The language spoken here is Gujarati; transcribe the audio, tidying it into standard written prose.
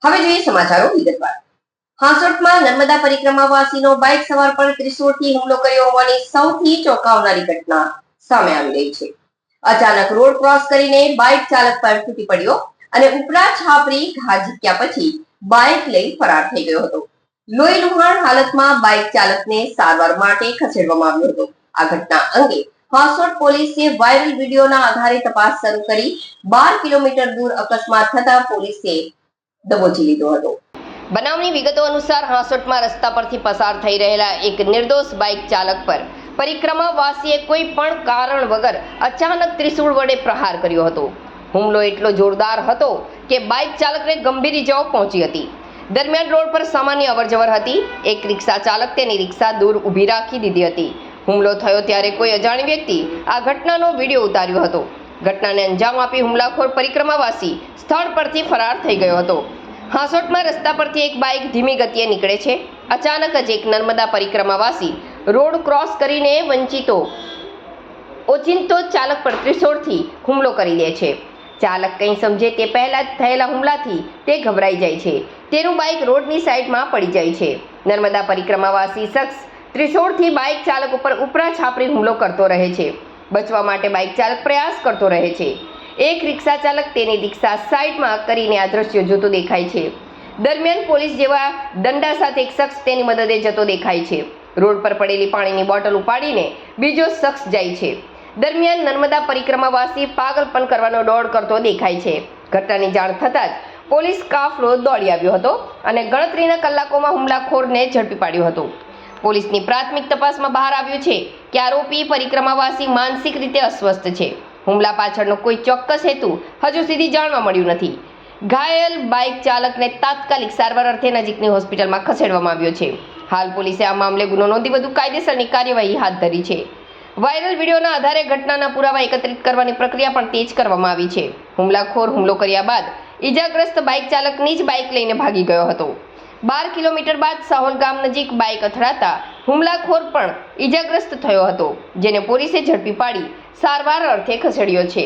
હવે જોઈએ સમાચારો વિગતવાર। હાંસોટમાં નર્મદા પરિક્રમાવાસીનો બાઇક સવાર પર ત્રિશૂળથી હુમલો કર્યો હોવાની સૌથી ચોંકાવનારી ઘટના સામે આવી રહી છે। અચાનક રોડ ક્રોસ કરીને બાઇક ચાલક પર તૂટી પડ્યો અને ઉપરા છાપરી ઘા ઝીક્યા પછી બાઇક લઈ ફરાર થઈ ગયો હતો। લોહી લુહાણ હાલતમાં બાઇક ચાલકને સારવાર માટે ખસેડવામાં આવ્યો હતો। આ ઘટના અંગે હાંસોટ પોલીસે વાયરલ વિડીયોના આધારે તપાસ શરૂ કરી 12 કિલોમીટર દૂર અકસ્માત થતા પોલીસે દબોચી લીધો હતો। બનાવની વિગતો અનુસાર હાંસોટમાં રસ્તા પરથી પસાર થઈ રહેલા એક નિર્દોષ બાઇક ચાલક પર પરિક્રમાવાસીએ કોઈ પણ કારણ વગર અચાનક ત્રિશૂળ વડે પ્રહાર કર્યો હતો। હુમલો એટલો જોરદાર હતો કે બાઇક ચાલકને ગંભીર ઇજાઓ પહોંચી હતી। દરમિયાન રોડ પર સામાન્ય અવરજવર હતી। એક રિક્ષા ચાલક તેની રિક્ષા દૂર ઊભી રાખી દીધી હતી। હુમલો થયો ત્યારે કોઈ અજાણી વ્યક્તિ આ ઘટનાનો વિડીયો ઉતાર્યો હતો। ઘટનાને અંજામ આપી હુમલાખોર પરિક્રમાવાસી સ્થળ પરથી ફરાર થઈ ગયો હતો। હાંસોટમાં રસ્તા પરથી એક બાઇક ધીમી ગતિએ નીકળે છે। અચાનક જ એક નર્મદા પરિક્રમાવાસી રોડ ક્રોસ કરીને ઓચિંતો ચાલક પર ત્રિશૂળથી હુમલો કરી દે છે। ચાલક કંઈ સમજે તે પહેલા જ થયેલા હુમલાથી તે ગભરાઈ જાય છે। તેનું બાઇક રોડની સાઈડમાં પડી જાય છે। નર્મદા પરિક્રમાવાસી શખ્સ ત્રિશૂળથી બાઇક ચાલક ઉપર ઉપરા છાપરી હુમલો કરતો રહે છે। બચવા માટે બાઇક ચાલક પ્રયાસ કરતો રહે છે। એક રિક્ષા ચાલક તેની રિક્ષા સાઈડમાં કરીને આ દ્રશ્યો જોતો દેખાય છે। દરમિયાન પોલીસ જેવા દંડા સાથે એક શખ્સ તેની મદદે જતો દેખાય છે। રોડ પર પડેલી પાણીની બોટલ ઉપાડીને બીજો શખ્સ જાય છે। દરમિયાન નર્મદા પરિક્રમાવાસી પાગલપન કરવાનો દોડ કરતો દેખાય છે। ઘટનાની જાણ થતાં જ પોલીસ કાફલો દોડી આવ્યો હતો અને ગણતરીના કલાકોમાં હુમલાખોરને ઝડપી પાડ્યો હતો। પોલીસની પ્રાથમિક તપાસમાં બહાર આવ્યું છે કે આરોપી પરિક્રમાવાસી માનસિક રીતે અસ્વસ્થ છે। હુમલા પાછળનો કોઈ ચોક્કસ હેતુ હજુ સુધી જાણવા મળ્યું નથી। ઘાયલ બાઇક ચાલકને તાત્કાલિક સારવાર અર્થે નજીકની હોસ્પિટલમાં ખસેડવામાં આવ્યો છે। હાલ પોલીસે આ મામલે ગુનો નોંધી વધુ કાયદેસરની કાર્યવાહી હાથ ધરી છે। વાયરલ વિડીયોના આધારે ઘટનાના પુરાવા એકત્રિત કરવાની પ્રક્રિયા પણ તેજ કરવામાં આવી છે। હુમલાખોર હુમલો કર્યા બાદ ઈજાગ્રસ્ત બાઇક ચાલકની જ બાઇક લઈને ભાગી ગયો હતો। 12 કિલોમીટર બાદ સાહોલ ગામ નજીક બાઇક અથડાતા હુમલાખોર પણ ઈજાગ્રસ્ત થયો હતો, જેને પોલીસે ઝડપી પાડી સારવાર અર્થે ખસેડ્યો છે।